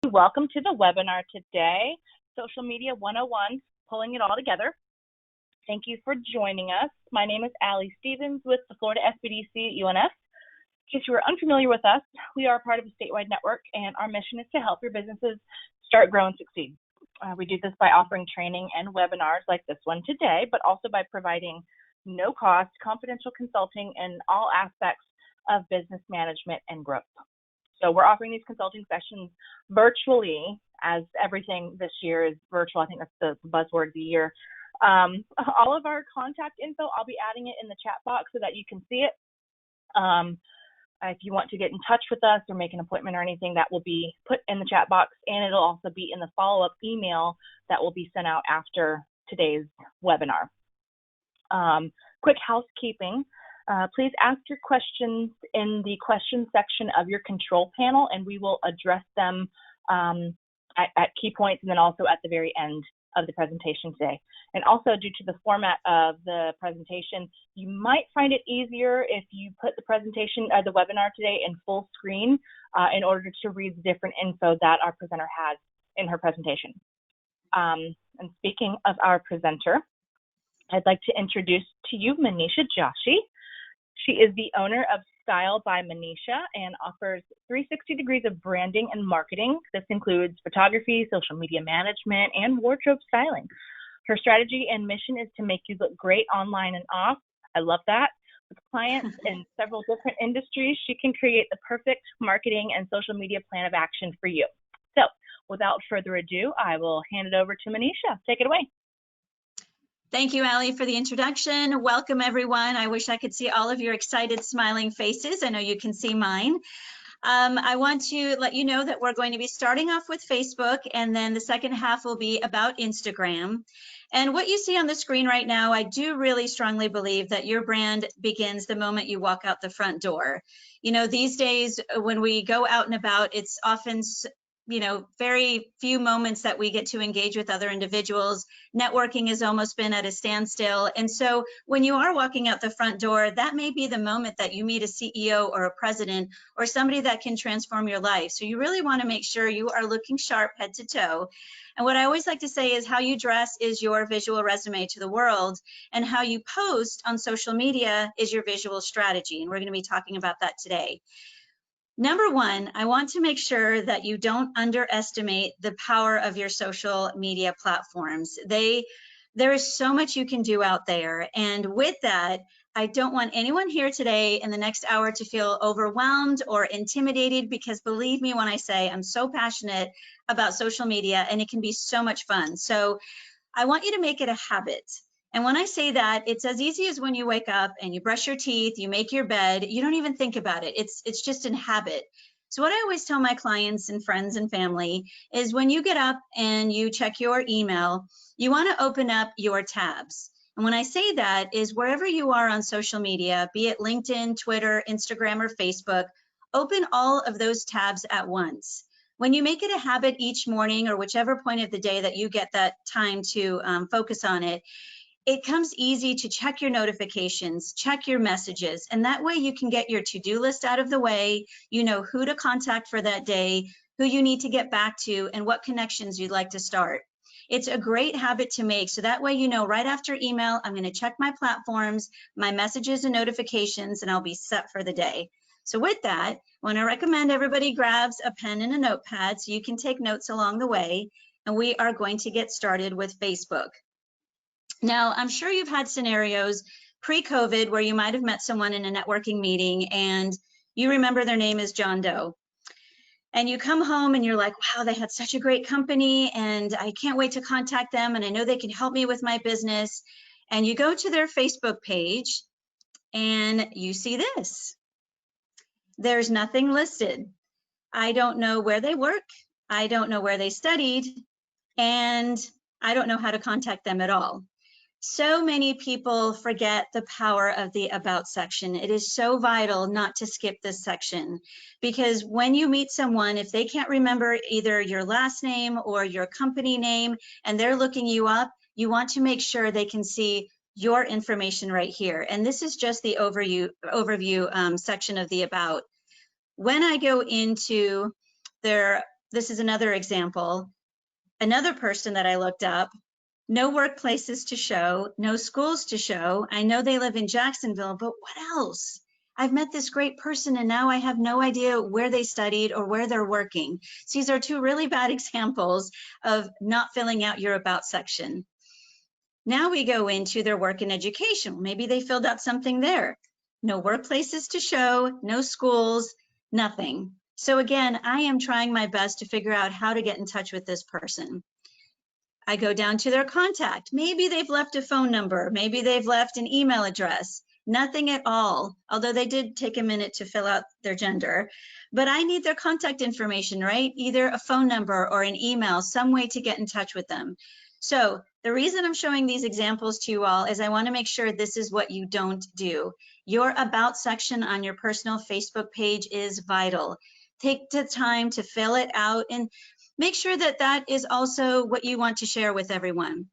Welcome to the webinar today, Social Media 101, Pulling It All Together. Thank you for joining us. My name is Allie Stevens with the Florida SBDC at UNF. In case you are unfamiliar with us, we are part of a statewide network, and our mission is to help your businesses start, grow, and succeed. We do this by offering training and webinars like this one today, but also by providing no-cost, confidential consulting in all aspects of business management and growth. So we're offering these consulting sessions virtually, as everything this year is virtual. I think that's the buzzword of the year. All of our contact info, I'll be adding it in the chat box so that you can see it. If you want to get in touch with us or make an appointment or anything, that will be put in the chat box, and it'll also be in the follow-up email that will be sent out after today's webinar. Quick housekeeping. Please ask your questions in the question section of your control panel, and we will address them at key points and then also at the very end of the presentation today. And also, due to the format of the presentation, you might find it easier if you put the presentation or the webinar today in full screen in order to read the different info that our presenter has in her presentation. And speaking of our presenter, I'd like to introduce to you Manisha Joshi. She is the owner of Style by Manisha and offers 360 degrees of branding and marketing. This includes photography, social media management, and wardrobe styling. Her strategy and mission is to make you look great online and off. I love that. With clients in several different industries, she can create the perfect marketing and social media plan of action for you. So without further ado, I will hand it over to Manisha. Take it away. Thank you, Allie, for the introduction. Welcome, everyone. I wish I could see all of your excited, smiling faces. I know you can see mine. I want to let you know that we're going to be starting off with Facebook, and then the second half will be about Instagram. And what you see on the screen right now, I do really strongly believe that your brand begins the moment you walk out the front door. You know, these days when we go out and about, it's often very few moments that we get to engage with other individuals. Networking has almost been at a standstill. And so when you are walking out the front door, that may be the moment that you meet a CEO or a president or somebody that can transform your life. So you really want to make sure you are looking sharp head to toe. And what I always like to say is how you dress is your visual resume to the world, and how you post on social media is your visual strategy. And we're going to be talking about that today. Number one, I want to make sure that you don't underestimate the power of your social media platforms. There is so much you can do out there. And with that, I don't want anyone here today in the next hour to feel overwhelmed or intimidated, because believe me when I say I'm so passionate about social media and it can be so much fun. So I want you to make it a habit. And when I say that, it's as easy as when you wake up and you brush your teeth, you make your bed, you don't even think about it. It's just a habit. So what I always tell my clients and friends and family is when you get up and you check your email, you want to open up your tabs. And when I say that is wherever you are on social media, be it LinkedIn, Twitter, Instagram, or Facebook, open all of those tabs at once. When you make it a habit each morning or whichever point of the day that you get that time to focus on it, it comes easy to check your notifications, check your messages, and that way you can get your to-do list out of the way. You know who to contact for that day, who you need to get back to, and what connections you'd like to start. It's a great habit to make, so that way you know right after email, I'm going to check my platforms, my messages and notifications, and I'll be set for the day. So with that, I want to recommend everybody grabs a pen and a notepad so you can take notes along the way, and we are going to get started with Facebook. Now, I'm sure you've had scenarios pre-COVID where you might have met someone in a networking meeting and you remember their name is John Doe. And you come home and you're like, wow, they had such a great company and I can't wait to contact them and I know they can help me with my business. And you go to their Facebook page and you see this. There's nothing listed. I don't know where they work. I don't know where they studied. And I don't know how to contact them at all. So many people forget the power of the About section. It is so vital not to skip this section, because when you meet someone, if they can't remember either your last name or your company name and they're looking you up, you want to make sure they can see your information right here. And this is just the overview section of the About. When I go into their this is another example. Another person that I looked up, no workplaces to show, no schools to show. I know they live in Jacksonville, but what else? I've met this great person and now I have no idea where they studied or where they're working. So these are two really bad examples of not filling out your about section. Now we go into their work and education. Maybe they filled out something there. No workplaces to show, no schools, nothing. So again, I am trying my best to figure out how to get in touch with this person. I go down to their contact. Maybe they've left a phone number. Maybe they've left an email address. Nothing at all, although they did take a minute to fill out their gender. But I need their contact information, right? Either a phone number or an email, some way to get in touch with them. So the reason I'm showing these examples to you all is I want to make sure this is what you don't do. Your about section on your personal Facebook page is vital. Take the time to fill it out and make sure that that is also what you want to share with everyone.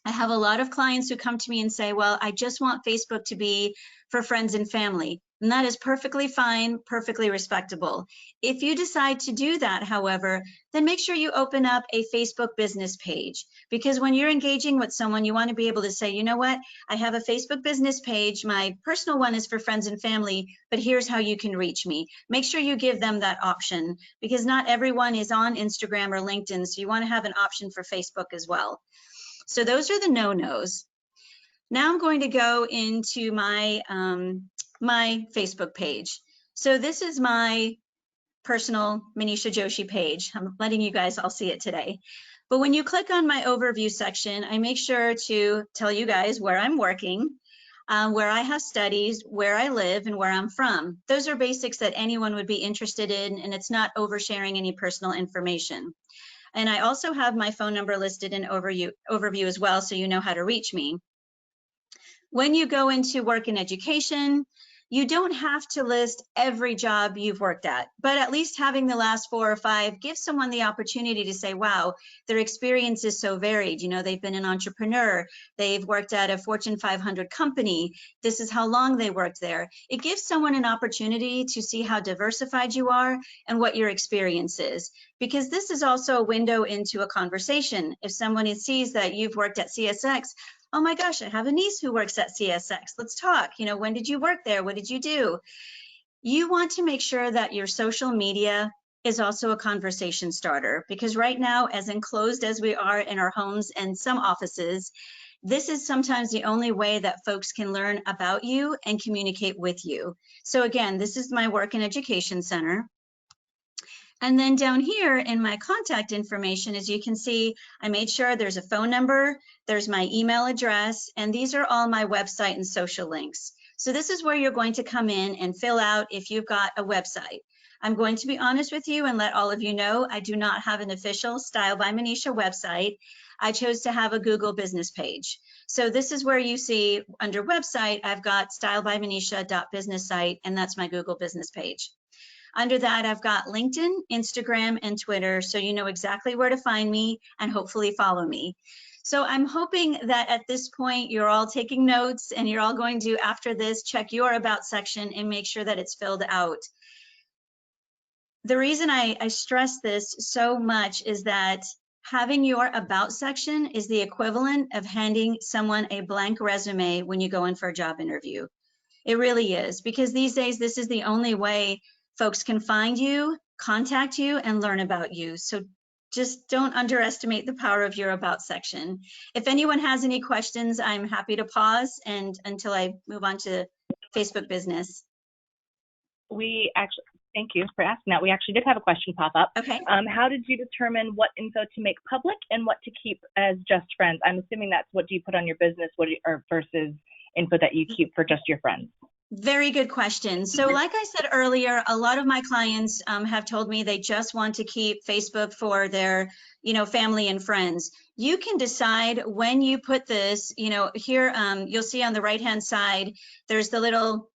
I have a lot of clients who come to me and say, well, I just want Facebook to be for friends and family. And that is perfectly fine, perfectly respectable. If you decide to do that, however, then make sure you open up a Facebook business page. Because when you're engaging with someone, you want to be able to say, you know what, I have a Facebook business page. My personal one is for friends and family, but here's how you can reach me. Make sure you give them that option because not everyone is on Instagram or LinkedIn. So you want to have an option for Facebook as well. So those are the no-nos. Now I'm going to go into my, my Facebook page. So this is my personal Manisha Joshi page. I'm letting you guys all see it today. But when you click on my overview section, I make sure to tell you guys where I'm working, where I have studies, where I live, and where I'm from. Those are basics that anyone would be interested in, and it's not oversharing any personal information. And I also have my phone number listed in overview as well, so you know how to reach me. When you go into work and education, you don't have to list every job you've worked at, but at least having the last 4 or 5 gives someone the opportunity to say, wow, their experience is so varied. You know, they've been an entrepreneur, they've worked at a Fortune 500 company, this is how long they worked there. It gives someone an opportunity to see how diversified you are and what your experience is, because this is also a window into a conversation. If someone sees that you've worked at CSX, oh my gosh, I have a niece who works at CSX. Let's talk. You know, when did you work there? What did you do? You want to make sure that your social media is also a conversation starter, because right now, as enclosed as we are in our homes and some offices, this is sometimes the only way that folks can learn about you and communicate with you. So again, this is my work and education center. And then down here in my contact information, as you can see, I made sure there's a phone number, there's my email address, and these are all my website and social links. So this is where you're going to come in and fill out if you've got a website. I'm going to be honest with you and let all of you know, I do not have an official Style by Manisha website. I chose to have a Google business page. So this is where you see under website, I've got stylebymanisha.business site, and that's my Google business page. Under that, I've got LinkedIn, Instagram, and Twitter, so you know exactly where to find me and hopefully follow me. So I'm hoping that at this point, you're all taking notes and you're all going to, after this, check your About section and make sure that it's filled out. The reason I stress this so much is that having your About section is the equivalent of handing someone a blank resume when you go in for a job interview. It really is, because these days, this is the only way folks can find you, contact you, and learn about you. So just don't underestimate the power of your About section. If anyone has any questions, I'm happy to pause and until I move on to Facebook business. We actually, thank you for asking that. We actually did have a question pop up. Okay. How did you determine what info to make public and what to keep as just friends? I'm assuming that's what do you put on your business, or versus info that you keep for just your friends? Very good question. So like I said earlier, a lot of my clients have told me they just want to keep Facebook for their, you know, family and friends. You can decide when you put this, you know, here you'll see on the right-hand side, there's the little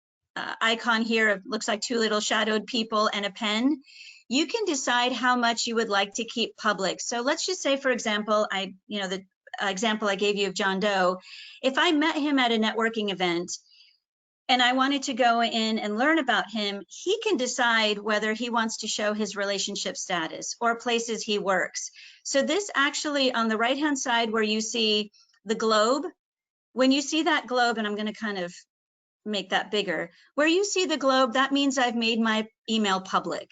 icon here of looks like 2 little shadowed people and a pen. You can decide how much you would like to keep public. So let's just say, for example, the example I gave you of John Doe, if I met him at a networking event, and I wanted to go in and learn about him, he can decide whether he wants to show his relationship status or places he works. So this actually, on the right-hand side where you see the globe, when you see that globe, and I'm going to kind of make that bigger, where you see the globe, that means I've made my email public.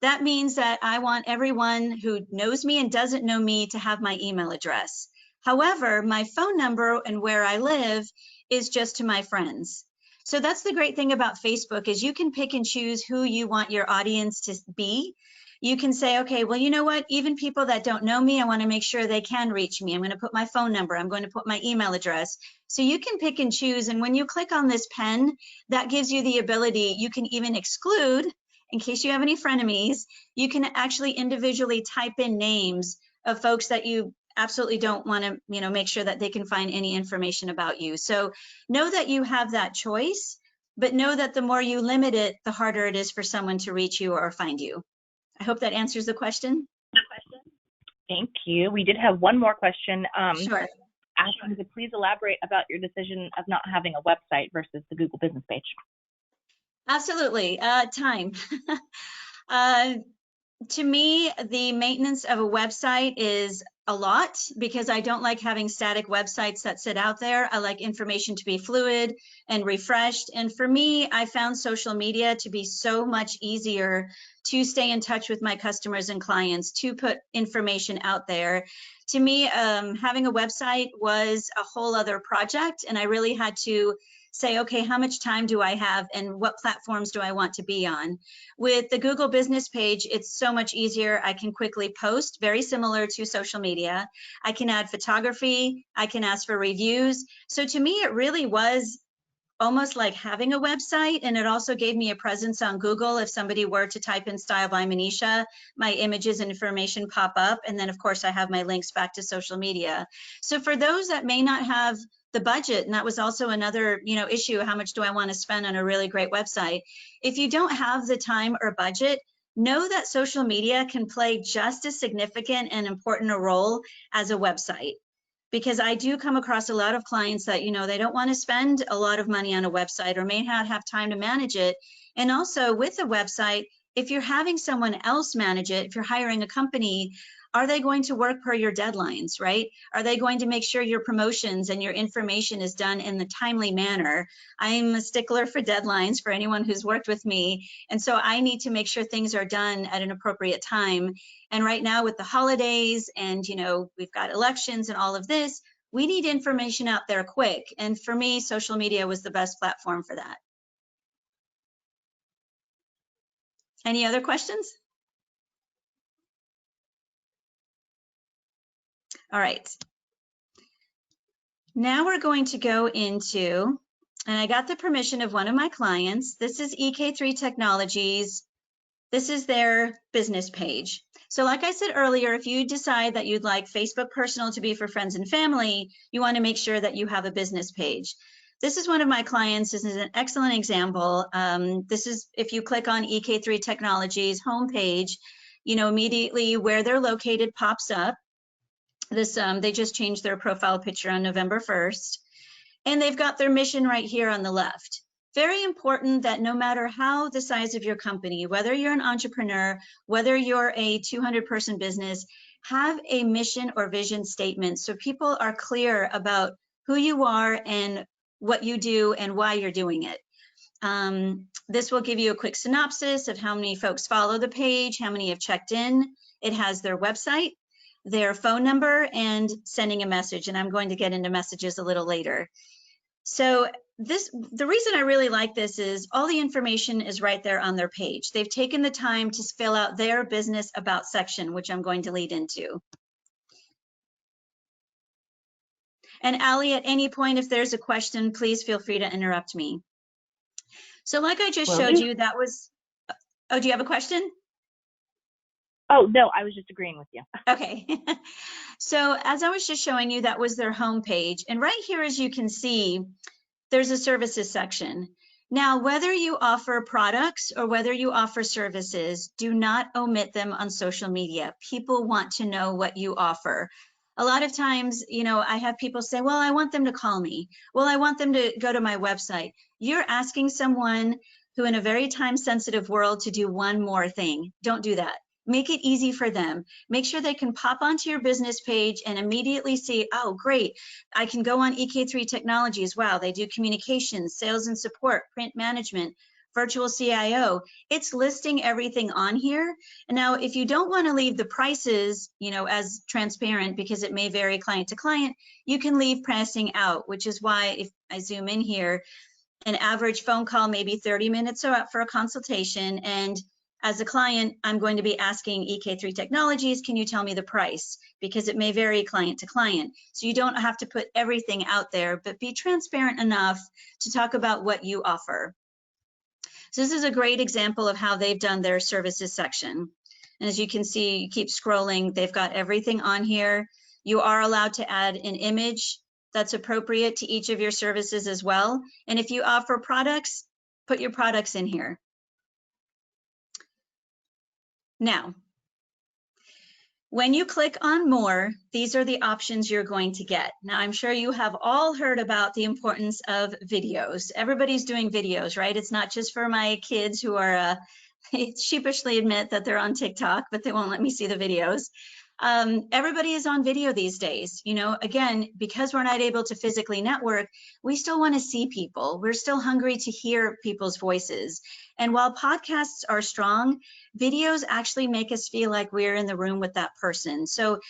That means that I want everyone who knows me and doesn't know me to have my email address. However, my phone number and where I live is just to my friends. So that's the great thing about Facebook is you can pick and choose who you want your audience to be. You can say, okay, well, you know what? Even people that don't know me, I want to make sure they can reach me. I'm going to put my phone number. I'm going to put my email address. So you can pick and choose. And when you click on this pen, that gives you the ability, you can even exclude, in case you have any frenemies, you can actually individually type in names of folks that you absolutely don't want to, make sure that they can find any information about you. So know that you have that choice, but know that the more you limit it, the harder it is for someone to reach you or find you. I hope that answers the question. Thank you. We did have one more question. Sure. Asking to please elaborate about your decision of not having a website versus the Google business page. Absolutely. Time. To me, the maintenance of a website is a lot because I don't like having static websites that sit out there. I like information to be fluid and refreshed. And for me, I found social media to be so much easier to stay in touch with my customers and clients, to put information out there. To me, having a website was a whole other project, and I really had to say, okay, how much time do I have and what platforms do I want to be on? With the Google business page, it's so much easier. I can quickly post, very similar to social media. I can add photography. I can ask for reviews. So to me, it really was almost like having a website, and it also gave me a presence on Google. If somebody were to type in Style by Manisha, my images and information pop up, and then of course I have my links back to social media. So for those that may not have the budget, and that was also another issue, how much do I want to spend on a really great website? If you don't have the time or budget, know that social media can play just as significant and important a role as a website. Because I do come across a lot of clients that, they don't want to spend a lot of money on a website or may not have time to manage it. And also with a website, if you're having someone else manage it, if you're hiring a company, are they going to work per your deadlines, right? Are they going to make sure your promotions and your information is done in the timely manner? I'm a stickler for deadlines for anyone who's worked with me. And so I need to make sure things are done at an appropriate time. And right now with the holidays and, we've got elections and all of this, we need information out there quick. And for me, social media was the best platform for that. Any other questions? All right. Now we're going to go into, and I got the permission of one of my clients. This is EK3 Technologies. This is their business page. So like I said earlier, if you decide that you'd like Facebook Personal to be for friends and family, you want to make sure that you have a business page. This is one of my clients. This is an excellent example. This is, if you click on EK3 Technologies homepage, immediately where they're located pops up. This they just changed their profile picture on November 1st, and they've got their mission right here on the left. Very important that no matter how the size of your company, whether you're an entrepreneur, whether you're a 200-person business, have a mission or vision statement so people are clear about who you are and what you do and why you're doing it. This will give you a quick synopsis of how many folks follow the page, how many have checked in. It has their website, their phone number, and sending a message. And I'm going to get into messages a little later. So the reason I really like this is all the information is right there on their page. They've taken the time to fill out their business about section, which I'm going to lead into. And Allie, at any point, if there's a question, please feel free to interrupt me. So like I just showed you, that was, oh, do you have a question? Oh, no, I was just agreeing with you. Okay. So as I was just showing you, that was their home page. And right here, as you can see, there's a services section. Now, whether you offer products or whether you offer services, do not omit them on social media. People want to know what you offer. A lot of times, I have people say, well, I want them to call me. Well, I want them to go to my website. You're asking someone who in a very time-sensitive world to do one more thing. Don't do that. Make it easy for them. Make sure they can pop onto your business page and immediately see, oh, great, I can go on EK3 Technologies. Wow, they do communications, sales and support, print management, virtual CIO. It's listing everything on here. And now, if you don't want to leave the prices, as transparent, because it may vary client to client, you can leave pricing out, which is why if I zoom in here, an average phone call may be 30 minutes or up for a consultation. And as a client, I'm going to be asking EK3 Technologies, can you tell me the price? Because it may vary client to client. So you don't have to put everything out there, but be transparent enough to talk about what you offer. So this is a great example of how they've done their services section. And as you can see, you keep scrolling, they've got everything on here. You are allowed to add an image that's appropriate to each of your services as well. And if you offer products, put your products in here. Now, when you click on more, these are the options you're going to get. Now, I'm sure you have all heard about the importance of videos. Everybody's doing videos, right? It's not just for my kids who are sheepishly admit that they're on TikTok, but they won't let me see the videos. Everybody is on video these days. Again, because we're not able to physically network, we still want to see people. We're still hungry to hear people's voices. And while podcasts are strong, videos actually make us feel like we're in the room with that person. So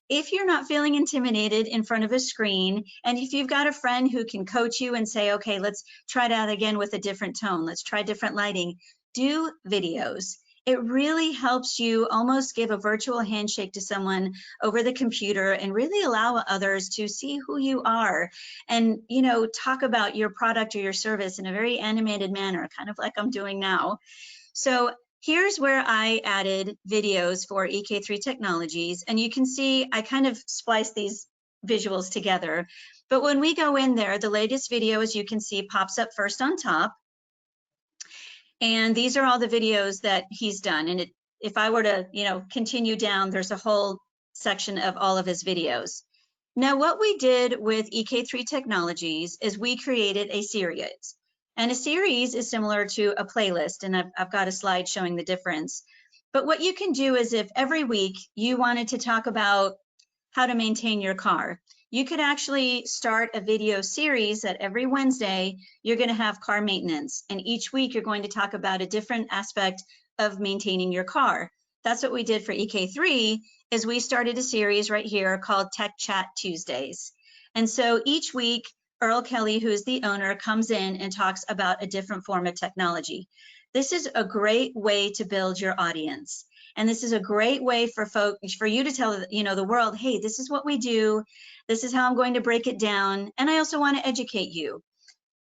if you're not feeling intimidated in front of a screen, and if you've got a friend who can coach you and say, okay, let's try that again with a different tone, let's try different lighting, do videos. It really helps you almost give a virtual handshake to someone over the computer and really allow others to see who you are and, talk about your product or your service in a very animated manner, kind of like I'm doing now. So here's where I added videos for EK3 Technologies. And you can see I kind of spliced these visuals together. But when we go in there, the latest video, as you can see, pops up first on top. And these are all the videos that he's done. And if I were to, continue down, there's a whole section of all of his videos. Now, what we did with EK3 Technologies is we created a series. And a series is similar to a playlist. And I've got a slide showing the difference. But what you can do is if every week you wanted to talk about how to maintain your car, you could actually start a video series that every Wednesday you're going to have car maintenance. And each week you're going to talk about a different aspect of maintaining your car. That's what we did for EK3 is we started a series right here called Tech Chat Tuesdays. And so each week, Earl Kelly, who is the owner, comes in and talks about a different form of technology. This is a great way to build your audience. And this is a great way for you to tell the world, hey, this is what we do. This is how I'm going to break it down. And I also want to educate you.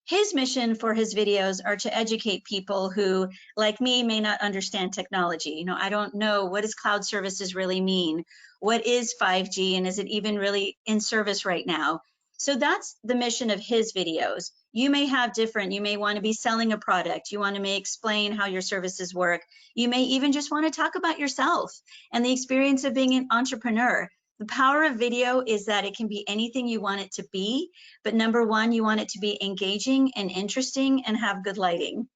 His mission for his videos are to educate people who, like me, may not understand technology. I don't know, what does cloud services really mean? What is 5G and is it even really in service right now? So that's the mission of his videos. You may have different, you may want to be selling a product. You want to explain how your services work. You may even just want to talk about yourself and the experience of being an entrepreneur. The power of video is that it can be anything you want it to be, but number one, you want it to be engaging and interesting and have good lighting.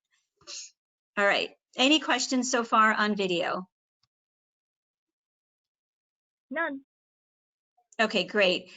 All right, any questions so far on video? None. Okay, great.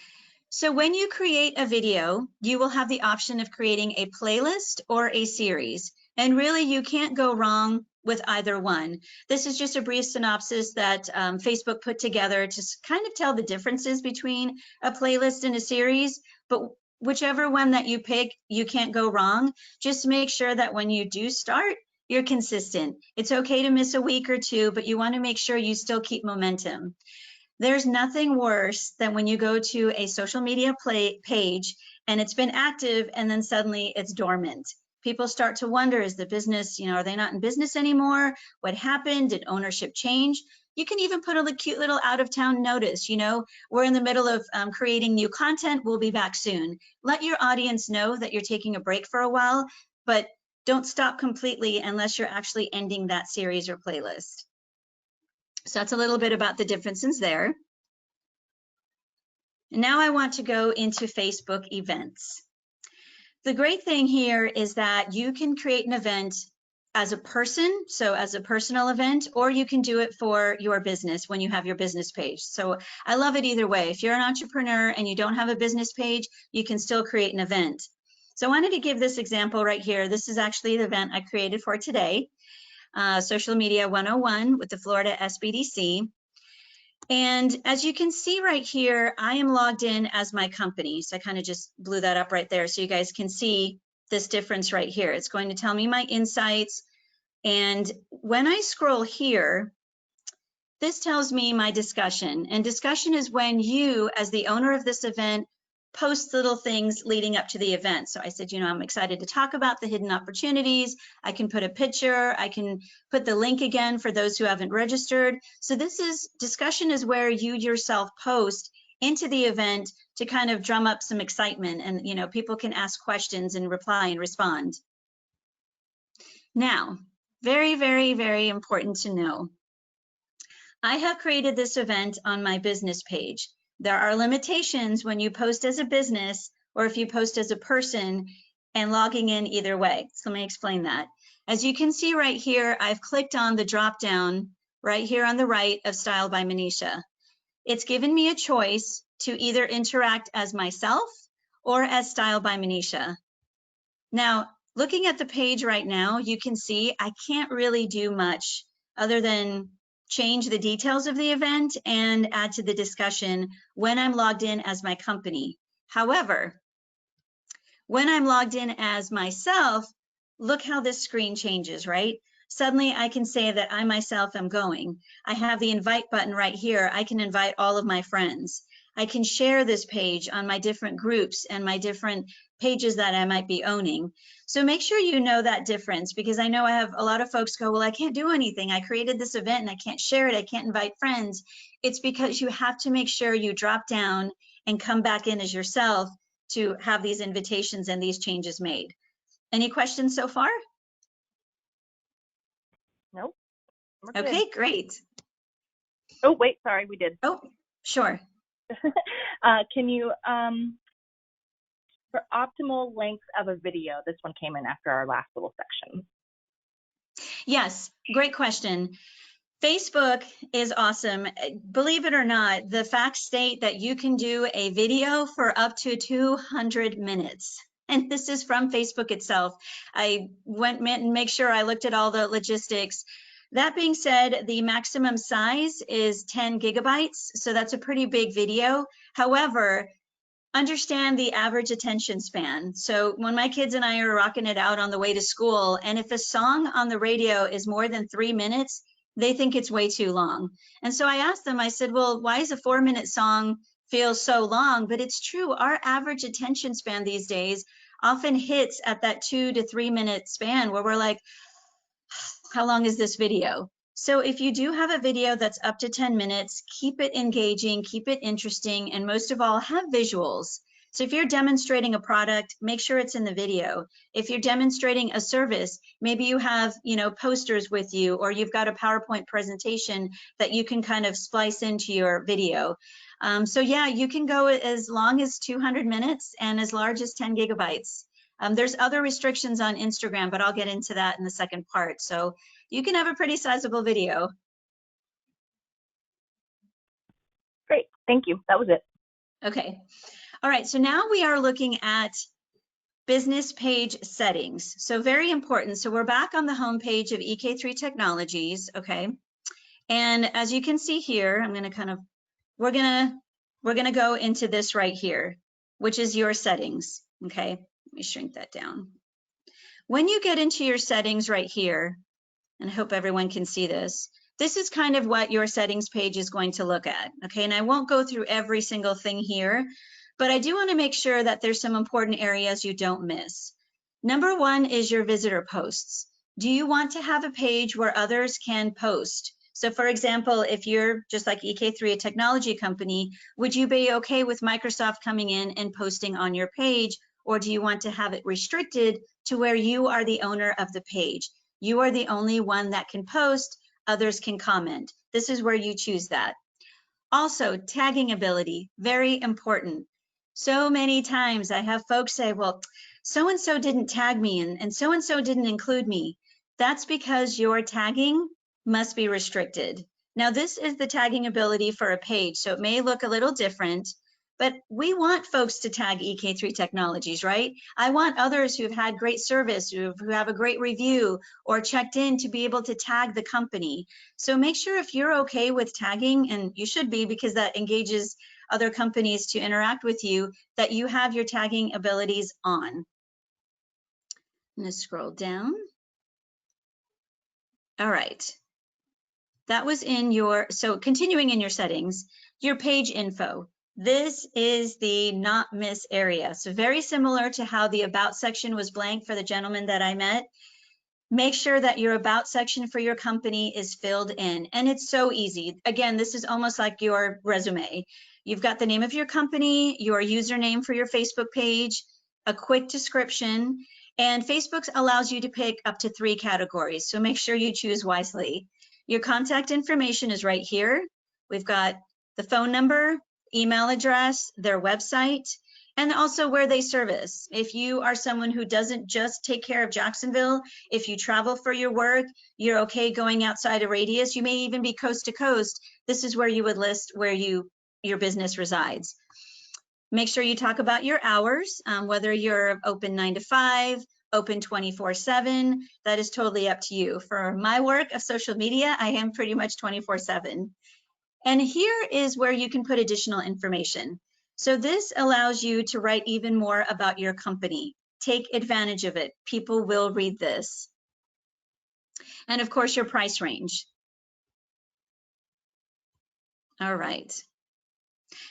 So when you create a video, you will have the option of creating a playlist or a series. And really, you can't go wrong with either one. This is just a brief synopsis that Facebook put together to kind of tell the differences between a playlist and a series. But whichever one that you pick, you can't go wrong. Just make sure that when you do start, you're consistent. It's okay to miss a week or two, but you want to make sure you still keep momentum. There's nothing worse than when you go to a social media page and it's been active and then suddenly it's dormant. People start to wonder, is the business, are they not in business anymore? What happened? Did ownership change? You can even put a cute little out of town notice, we're in the middle of creating new content. We'll be back soon. Let your audience know that you're taking a break for a while, but don't stop completely unless you're actually ending that series or playlist. So that's a little bit about the differences there. Now I want to go into Facebook events. The great thing here is that you can create an event as a person, so as a personal event, or you can do it for your business when you have your business page. So I love it either way. If you're an entrepreneur and you don't have a business page, you can still create an event. So I wanted to give this example right here. This is actually the event I created for today, Social Media 101 with the Florida SBDC. And as you can see right here, I am logged in as my company. So I kind of just blew that up right there so you guys can see this difference right here. It's going to tell me my insights. And when I scroll here, this tells me my discussion. And discussion is when you, as the owner of this event, post little things leading up to the event. So I said, you know, I'm excited to talk about the hidden opportunities. I can put a picture. I can put the link again for those who haven't registered. So this is discussion is where you yourself post into the event to kind of drum up some excitement, and you know, people can ask questions and reply and respond. Now, very, very, very important to know. I have created this event on my business page. There are limitations when you post as a business or if you post as a person and logging in either way. So let me explain that. As you can see right here, I've clicked on the drop down right here on the right of Style by Manisha. It's given me a choice to either interact as myself or as Style by Manisha. Now, looking at the page right now, you can see I can't really do much other than change the details of the event and add to the discussion when I'm logged in as my company. However, when I'm logged in as myself, look how this screen changes, right? Suddenly I can say that I myself am going. I have the invite button right here. I can invite all of my friends. I can share this page on my different groups and my different pages that I might be owning. So make sure you know that difference, because I know I have a lot of folks go, well, I can't do anything. I created this event and I can't share it. I can't invite friends. It's because you have to make sure you drop down and come back in as yourself to have these invitations and these changes made. Any questions so far? Nope. Okay, great. Oh, wait, sorry, we did. Oh, sure. Can you, for optimal length of a video, this one came in after our last little section. Yes, great question. Facebook is awesome. Believe it or not, the facts state that you can do a video for up to 200 minutes. And this is from Facebook itself. I went and make sure I looked at all the logistics. That being said, the maximum size is 10 gigabytes. So that's a pretty big video. However, understand the average attention span. So when my kids and I are rocking it out on the way to school, and if a song on the radio is more than 3 minutes, they think it's way too long. And so I asked them, I said, well, why is a 4-minute song feel so long? But it's true, our average attention span these days often hits at that 2 to 3 minute span where we're like, how long is this video? So if you do have a video that's up to 10 minutes, keep it engaging, keep it interesting, and most of all, have visuals. So if you're demonstrating a product, make sure it's in the video. If you're demonstrating a service, maybe you have, you know, posters with you, or you've got a PowerPoint presentation that you can kind of splice into your video. So yeah, you can go as long as 200 minutes and as large as 10 gigabytes. There's other restrictions on Instagram, but I'll get into that in the second part. So you can have a pretty sizable video. Great, thank you. That was it. Okay. All right, so now we are looking at business page settings. So very important. So we're back on the home page of EK3 Technologies, okay? And as you can see here, I'm gonna kind of, we're gonna go into this right here, which is your settings, okay? Let me shrink that down. When you get into your settings right here, and I hope everyone can see this, this is kind of what your settings page is going to look at, okay? And I won't go through every single thing here, but I do want to make sure that there's some important areas you don't miss. Number one is your visitor posts. Do you want to have a page where others can post? So for example, if you're just like EK3, a technology company, would you be okay with Microsoft coming in and posting on your page, or do you want to have it restricted to where you are the owner of the page? You are the only one that can post, others can comment. This is where you choose that. Also, tagging ability, very important. So many times I have folks say, well, so-and-so didn't tag me and so-and-so didn't include me. That's because your tagging must be restricted. Now, this is the tagging ability for a page, so it may look a little different, but we want folks to tag EK3 Technologies, right? I want others who've had great service, who have a great review or checked in to be able to tag the company. So make sure if you're okay with tagging, and you should be because that engages other companies to interact with you, that you have your tagging abilities on. I'm gonna scroll down. All right. That was in your, so continuing in your settings, your page info. This is the not miss area. So very similar to how the about section was blank for the gentleman that I met. Make sure that your about section for your company is filled in. And it's so easy. Again, this is almost like your resume. You've got the name of your company, your username for your Facebook page, a quick description, and Facebook allows you to pick up to 3 categories. So make sure you choose wisely. Your contact information is right here. We've got the phone number, email address, their website, and also where they service. If you are someone who doesn't just take care of Jacksonville, if you travel for your work, you're okay going outside a radius, you may even be coast to coast, this is where you would list where your business resides. Make sure you talk about your hours, whether you're open 9 to 5, open 24/7, that is totally up to you. For my work of social media, I am pretty much 24/7. And here is where you can put additional information. So this allows you to write even more about your company. Take advantage of it. People will read this. And of course, your price range. All right.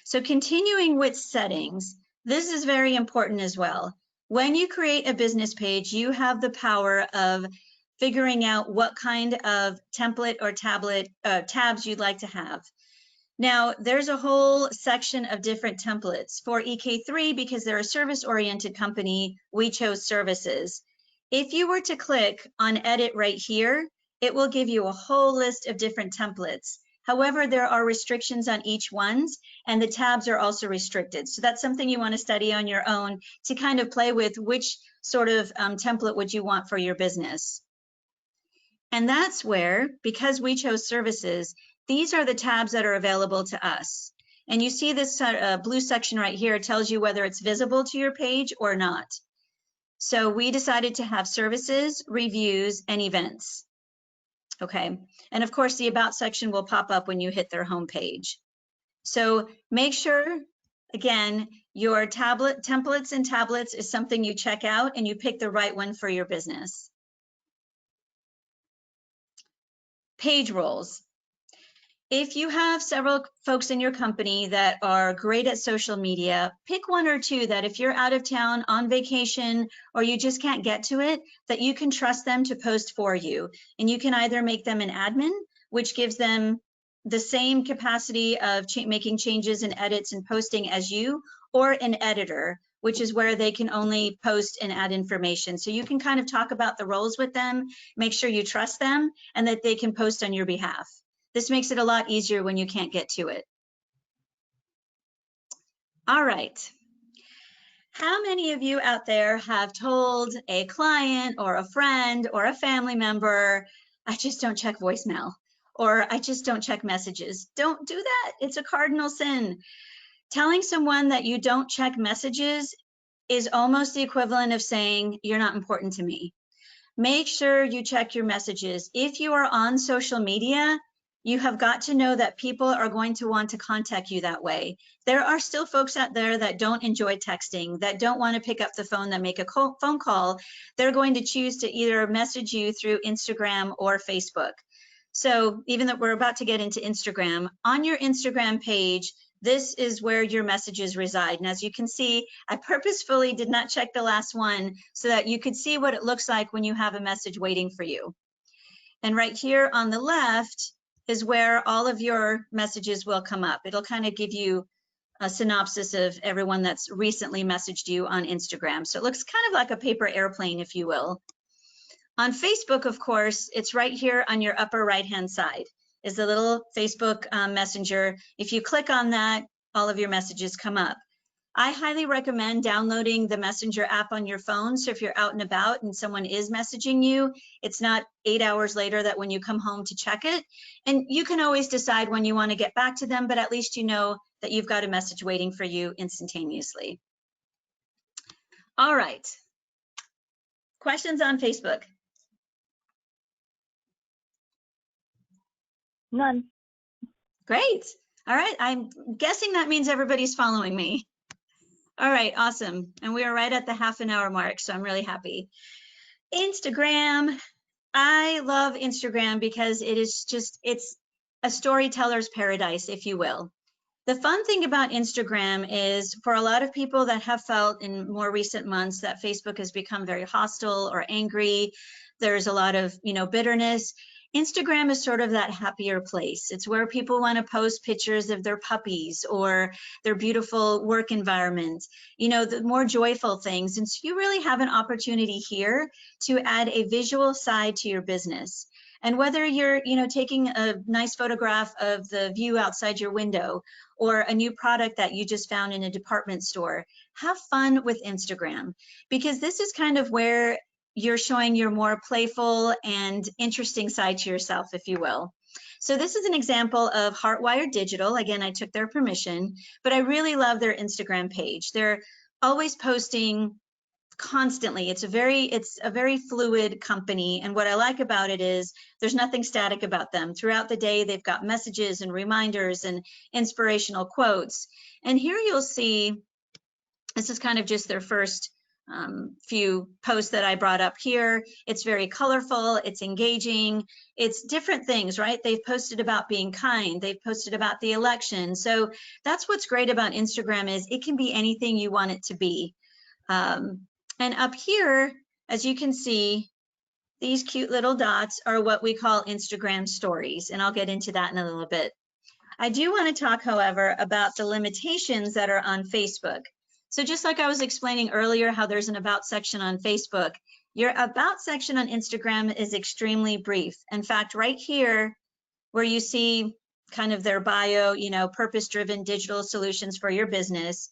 So continuing with settings, this is very important as well. When you create a business page, you have the power of figuring out what kind of template or tabs you'd like to have. Now, there's a whole section of different templates. For EK3, because they're a service-oriented company, we chose services. If you were to click on edit right here, it will give you a whole list of different templates. However, there are restrictions on each ones, and the tabs are also restricted. So that's something you want to study on your own to kind of play with which sort of template would you want for your business. And that's where, because we chose services, these are the tabs that are available to us. And you see this blue section right here tells you whether it's visible to your page or not. So we decided to have services, reviews, and events. Okay, and of course the about section will pop up when you hit their home page. So make sure, again, your templates and tablets is something you check out and you pick the right one for your business. Page roles. If you have several folks in your company that are great at social media, pick 1 or 2 that if you're out of town on vacation or you just can't get to it, that you can trust them to post for you. And you can either make them an admin, which gives them the same capacity of making changes and edits and posting as you, or an editor, which is where they can only post and add information. So you can kind of talk about the roles with them, make sure you trust them, and that they can post on your behalf. This makes it a lot easier when you can't get to it. All right. How many of you out there have told a client or a friend or a family member, I just don't check voicemail, or I just don't check messages? Don't do that. It's a cardinal sin. Telling someone that you don't check messages is almost the equivalent of saying you're not important to me. Make sure you check your messages. If you are on social media, you have got to know that people are going to want to contact you that way. There are still folks out there that don't enjoy texting, that don't want to pick up the phone, that make a phone call. They're going to choose to either message you through Instagram or Facebook. So even though we're about to get into Instagram, on your Instagram page, this is where your messages reside. And as you can see, I purposefully did not check the last one so that you could see what it looks like when you have a message waiting for you. And right here on the left is where all of your messages will come up. It'll kind of give you a synopsis of everyone that's recently messaged you on Instagram. So it looks kind of like a paper airplane, if you will. On Facebook, of course, it's right here on your upper right-hand side is the little Facebook Messenger. If you click on that, all of your messages come up. I highly recommend downloading the Messenger app on your phone. So if you're out and about and someone is messaging you, it's not 8 hours later that when you come home to check it. And you can always decide when you want to get back to them, but at least you know that you've got a message waiting for you instantaneously. All right. Questions on Facebook? None. Great. All right. I'm guessing that means everybody's following me. All right. Awesome. And we are right at the half-an-hour mark, so I'm really happy. Instagram. I love Instagram because it is just, it's a storyteller's paradise, if you will. The fun thing about Instagram is for a lot of people that have felt in more recent months that Facebook has become very hostile or angry, there's a lot of, bitterness. Instagram is sort of that happier place. It's where people want to post pictures of their puppies or their beautiful work environment, the more joyful things. And so you really have an opportunity here to add a visual side to your business. And whether you're, taking a nice photograph of the view outside your window or a new product that you just found in a department store, have fun with Instagram, because this is kind of where you're showing your more playful and interesting side to yourself, if you will. So this is an example of Heartwired Digital. Again, I took their permission, but I really love their Instagram page. They're always posting constantly. It's a very fluid company. And what I like about it is there's nothing static about them. Throughout the day, they've got messages and reminders and inspirational quotes. And here you'll see, this is kind of just their first few posts that I brought up here. It's very colorful, it's engaging, it's different things, right? They've posted about being kind, they've posted about the election. So that's what's great about Instagram, is it can be anything you want it to be. And up here, as you can see, these cute little dots are what we call Instagram stories, and I'll get into that in a little bit. I do want to talk, however, about the limitations that are on Facebook. So just like I was explaining earlier how there's an about section on Facebook, your about section on Instagram is extremely brief. In fact, right here where you see kind of their bio, purpose-driven digital solutions for your business,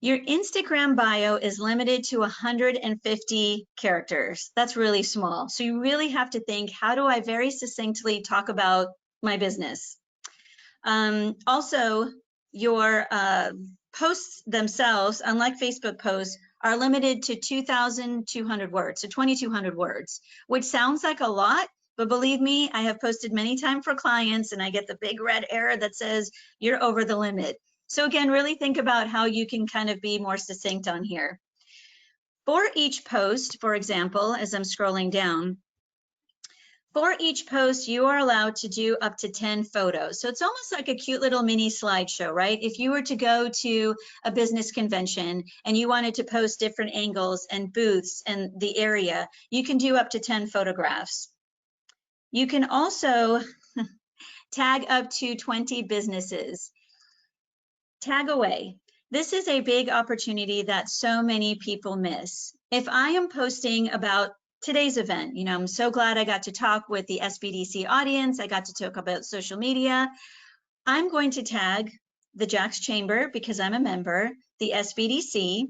your Instagram bio is limited to 150 characters. That's really small. So you really have to think, how do I very succinctly talk about my business? Also, your posts themselves, unlike Facebook posts, are limited to 2,200 words, so 2,200 words, which sounds like a lot, but believe me, I have posted many times for clients and I get the big red arrow that says you're over the limit. So again, really think about how you can kind of be more succinct on here. For each post, for example, as I'm scrolling down, for each post, you are allowed to do up to 10 photos. So it's almost like a cute little mini slideshow, right? If you were to go to a business convention and you wanted to post different angles and booths and the area, you can do up to 10 photographs. You can also tag up to 20 businesses. Tag away. This is a big opportunity that so many people miss. If I am posting about today's event, I'm so glad I got to talk with the SBDC audience. I got to talk about social media. I'm going to tag the Jax Chamber because I'm a member, the SBDC.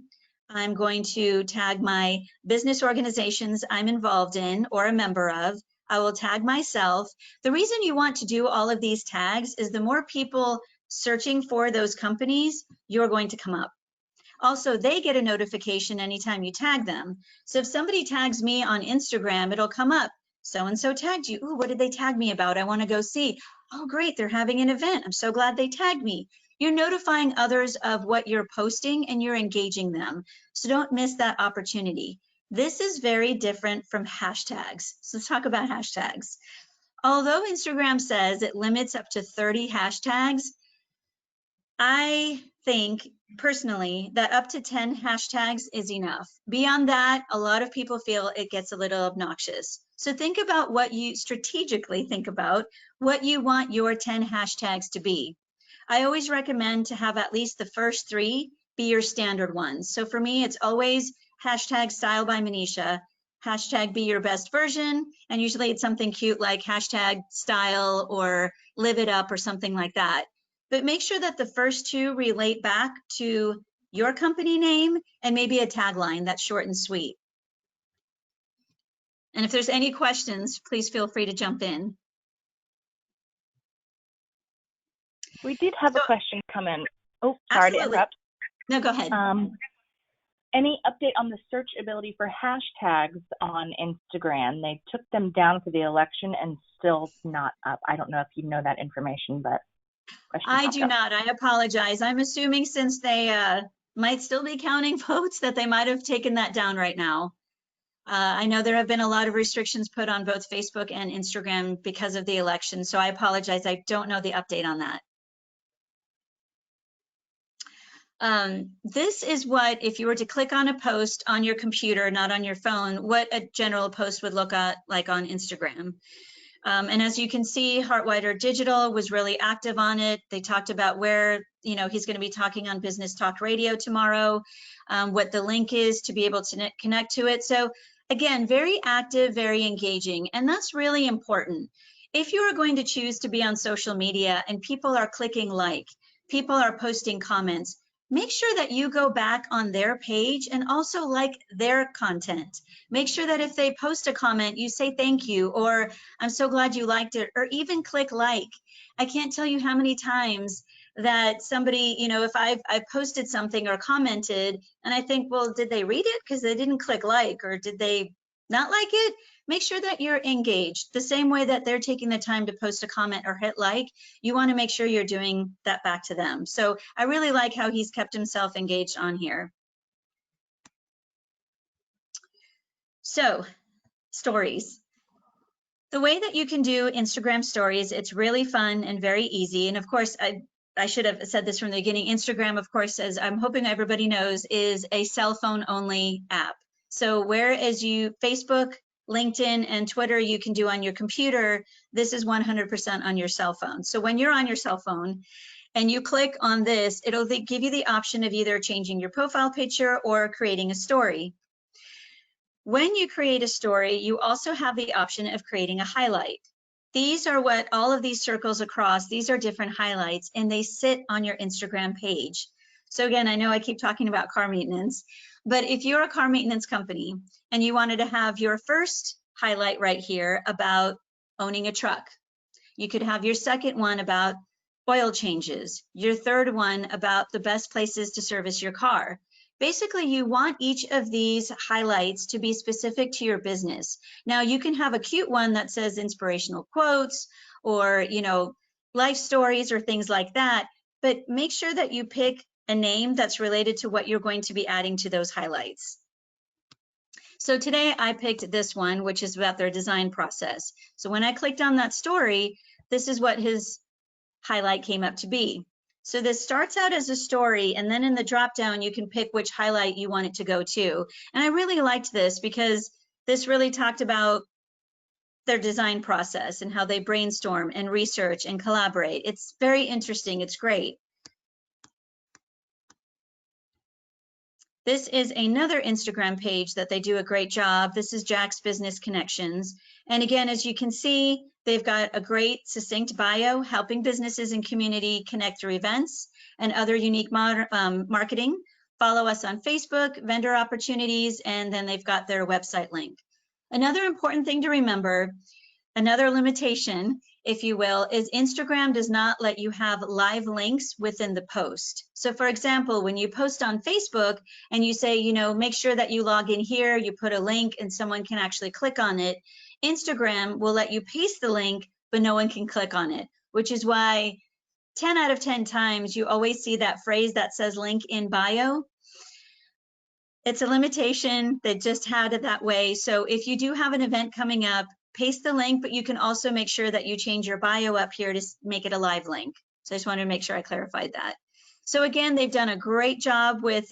I'm going to tag my business organizations I'm involved in or a member of. I will tag myself. The reason you want to do all of these tags is the more people searching for those companies, you're going to come up. Also, they get a notification anytime you tag them. So if somebody tags me on Instagram, it'll come up. So-and-so tagged you. Ooh, what did they tag me about? I want to go see. Oh, great, they're having an event. I'm so glad they tagged me. You're notifying others of what you're posting and you're engaging them. So don't miss that opportunity. This is very different from hashtags. So let's talk about hashtags. Although Instagram says it limits up to 30 hashtags, I think personally that up to 10 hashtags is enough. Beyond that, a lot of people feel it gets a little obnoxious. So think about what you strategically think about what you want your 10 hashtags to be. I always recommend to have at least the first 3 be your standard ones. So for me, it's always hashtag style by Manisha, hashtag be your best version, and usually it's something cute like hashtag style or live it up or something like that. But make sure that the first 2 relate back to your company name, and maybe a tagline that's short and sweet. And if there's any questions, please feel free to jump in. We did have a question come in. Oh, sorry to interrupt. No, go ahead. Any update on the search ability for hashtags on Instagram? They took them down for the election and still not up. I don't know if you know that information, but I do not. I apologize. I'm assuming since they might still be counting votes that they might have taken that down right now. I know there have been a lot of restrictions put on both Facebook and Instagram because of the election, so I apologize. I don't know the update on that. This is what, if you were to click on a post on your computer, not on your phone, what a general post would look like on Instagram. And as you can see, Hartwider Digital was really active on it. They talked about where, he's going to be talking on Business Talk Radio tomorrow, what the link is to be able to connect to it. So again, very active, very engaging, and that's really important. If you are going to choose to be on social media and people are clicking like, people are posting comments, make sure that you go back on their page and also like their content. Make sure that if they post a comment, you say thank you, or I'm so glad you liked it, or even click like. I can't tell you how many times that somebody, if I've posted something or commented and I think, well, did they read it? Because they didn't click like, or did they not like it? Make sure that you're engaged. The same way that they're taking the time to post a comment or hit like, you want to make sure you're doing that back to them. So I really like how he's kept himself engaged on here. So, stories. The way that you can do Instagram stories, it's really fun and very easy. And of course, I should have said this from the beginning. Instagram, of course, as I'm hoping everybody knows, is a cell phone only app. So whereas Facebook, LinkedIn, and Twitter you can do on your computer, this is 100% on your cell phone. So when you're on your cell phone and you click on this, it'll give you the option of either changing your profile picture or creating a story. When you create a story, you also have the option of creating a highlight. These are what all of these circles across, these are different highlights, and they sit on your Instagram page. So again, I know I keep talking about car maintenance, but if you're a car maintenance company and you wanted to have your first highlight right here about owning a truck, you could have your second one about oil changes, your third one about the best places to service your car. Basically, you want each of these highlights to be specific to your business. Now, you can have a cute one that says inspirational quotes or, life stories or things like that, but make sure that you pick a name that's related to what you're going to be adding to those highlights. So today I picked this one, which is about their design process. So when I clicked on that story, this is what his highlight came up to be. So this starts out as a story, and then in the drop down, you can pick which highlight you want it to go to. And I really liked this because this really talked about their design process and how they brainstorm and research and collaborate. It's very interesting. It's great. This is another Instagram page that they do a great job. This is Jack's Business Connections. And again, as you can see, they've got a great succinct bio, helping businesses and community connect through events and other unique marketing. Follow us on Facebook, vendor opportunities, and then they've got their website link. Another important thing to remember, another limitation, if you will, is Instagram does not let you have live links within the post. So for example, when you post on Facebook and you say, make sure that you log in here, you put a link and someone can actually click on it, Instagram will let you paste the link, but no one can click on it, which is why 10 out of 10 times you always see that phrase that says link in bio. It's a limitation. They just had it that way. So if you do have an event coming up, paste the link, but you can also make sure that you change your bio up here to make it a live link. So I just wanted to make sure I clarified that. So again, they've done a great job with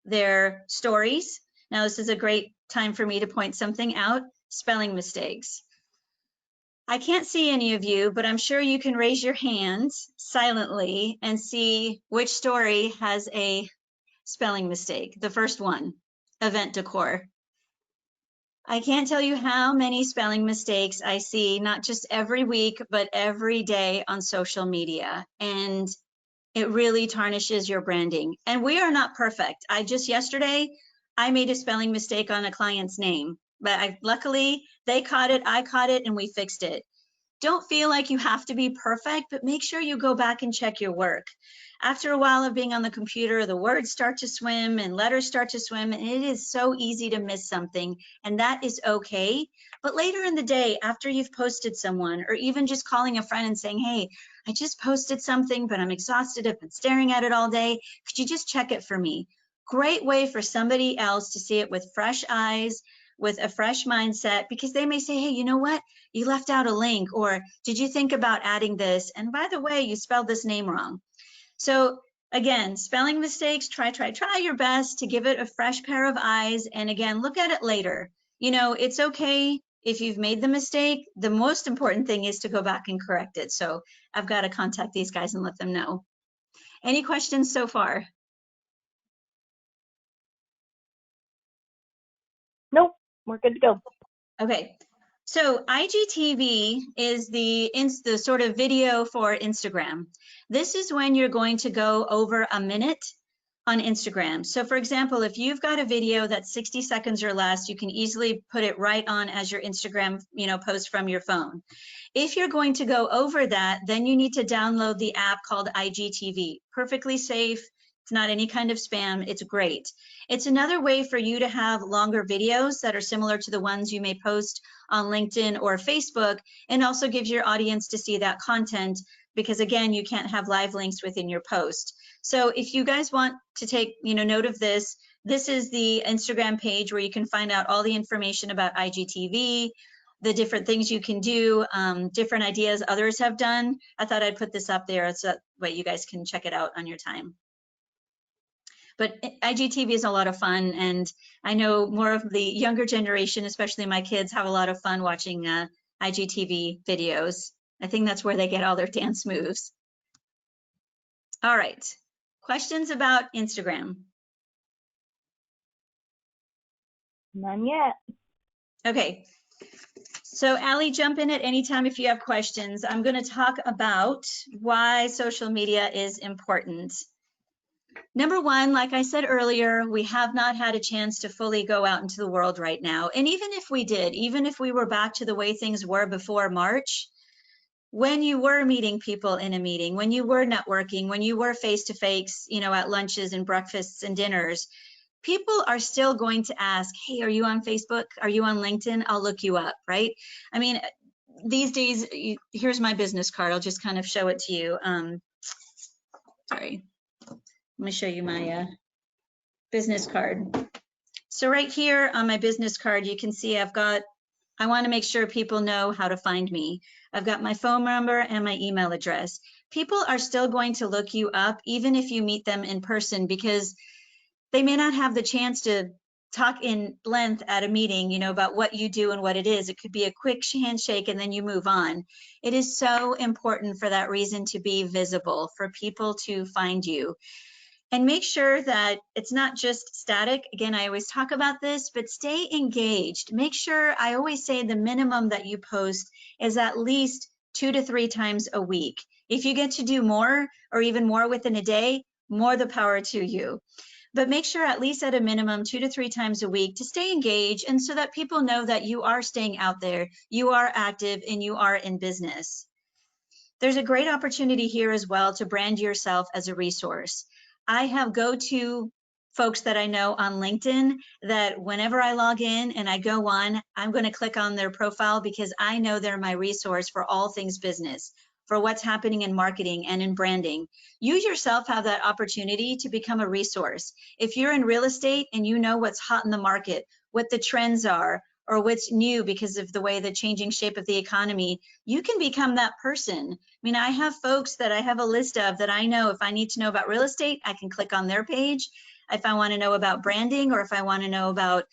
their stories. Now this is a great time for me to point something out, spelling mistakes. I can't see any of you, but I'm sure you can raise your hands silently and see which story has a spelling mistake. The first one, event decor. I can't tell you how many spelling mistakes I see, not just every week, but every day on social media. And it really tarnishes your branding. And we are not perfect. Yesterday, I made a spelling mistake on a client's name, but luckily they caught it, I caught it, and we fixed it. Don't feel like you have to be perfect, but make sure you go back and check your work. After a while of being on the computer, the words start to swim and letters start to swim, and it is so easy to miss something, and that is okay. But later in the day, after you've posted someone, or even just calling a friend and saying, hey, I just posted something, but I'm exhausted. I've been staring at it all day. Could you just check it for me? Great way for somebody else to see it with fresh eyes, with a fresh mindset, because they may say, hey, you know what? You left out a link, or did you think about adding this? And by the way, you spelled this name wrong. So again, spelling mistakes, try your best to give it a fresh pair of eyes. And again, look at it later. You know, it's okay if you've made the mistake. The most important thing is to go back and correct it. So I've got to contact these guys and let them know. Any questions so far? Nope, we're good to go. Okay, so IGTV is the sort of video for Instagram. This is when you're going to go over a minute on Instagram. So for example, if you've got a video that's 60 seconds or less, you can easily put it right on as your Instagram, post from your phone. If you're going to go over that, then you need to download the app called IGTV. Perfectly safe. It's not any kind of spam. It's great. It's another way for you to have longer videos that are similar to the ones you may post on LinkedIn or Facebook, and also gives your audience to see that content, because again, you can't have live links within your post. So if you guys want to take note of this, this is the Instagram page where you can find out all the information about IGTV, the different things you can do, different ideas others have done. I thought I'd put this up there so that way you guys can check it out on your time. But IGTV is a lot of fun, and I know more of the younger generation, especially my kids, have a lot of fun watching IGTV videos. I think that's where they get all their dance moves. All right, questions about Instagram? None yet. Okay, so Allie, jump in at any time if you have questions. I'm going to talk about why social media is important. Number one, like I said earlier, we have not had a chance to fully go out into the world right now. And even if we did, even if we were back to the way things were before March, when you were meeting people in a meeting, when you were networking, when you were face-to-face, at lunches and breakfasts and dinners, people are still going to ask, hey, are you on Facebook? Are you on LinkedIn? I'll look you up, right? I mean, these days, here's my business card. I'll just kind of show it to you. Sorry. Let me show you my business card. So right here on my business card, you can see I want to make sure people know how to find me. I've got my phone number and my email address. People are still going to look you up, even if you meet them in person, because they may not have the chance to talk in length at a meeting, about what you do and what it is. It could be a quick handshake and then you move on. It is so important for that reason to be visible, for people to find you. And make sure that it's not just static. Again, I always talk about this, but stay engaged. Make sure, I always say the minimum that you post is at least 2 to 3 times a week. If you get to do more or even more within a day, more the power to you. But make sure at least at a minimum 2 to 3 times a week to stay engaged, and so that people know that you are staying out there, you are active, and you are in business. There's a great opportunity here as well to brand yourself as a resource. I have go-to folks that I know on LinkedIn that whenever I log in and I go on, I'm going to click on their profile because I know they're my resource for all things business, for what's happening in marketing and in branding. You yourself have that opportunity to become a resource. If you're in real estate and you know what's hot in the market, what the trends are, or what's new because of the way the changing shape of the economy, you can become that person. I mean, I have folks that I have a list of that I know if I need to know about real estate, I can click on their page. If I want to know about branding, or if I want to know about,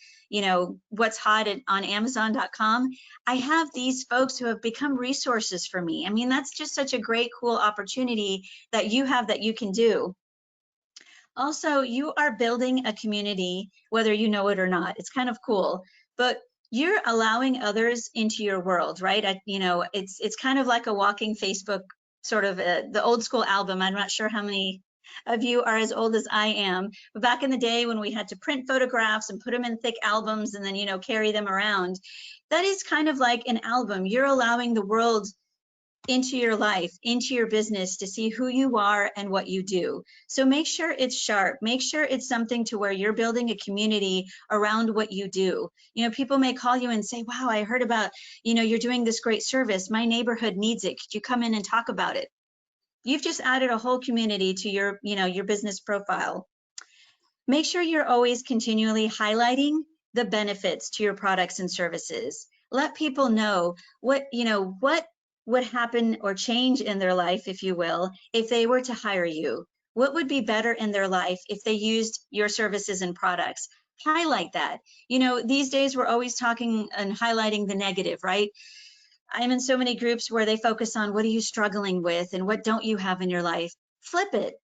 what's hot on Amazon.com, I have these folks who have become resources for me. I mean, that's just such a great, cool opportunity that you have that you can do. Also, you are building a community, whether you know it or not. It's kind of cool, but you're allowing others into your world, right? It's kind of like a walking Facebook sort of the old school album. I'm not sure how many of you are as old as I am, but back in the day when we had to print photographs and put them in thick albums and then, you know, carry them around, that is kind of like an album. You're allowing the world into your life, into your business, to see who you are and what you do. So make sure it's sharp. Make sure it's something to where you're building a community around what you do. You know, people may call you and say, wow, I heard about, you know, you're doing this great service. My neighborhood needs it. Could you come in and talk about it? You've just added a whole community to your, you know, your business profile. Make sure you're always continually highlighting the benefits to your products and services. Let people know what, you know, what would happen or change in their life, if you will, if they were to hire you. What would be better in their life if they used your services and products? Highlight that. You know, these days we're always talking and highlighting the negative, right? I'm in so many groups where they focus on what are you struggling with and what don't you have in your life. Flip it.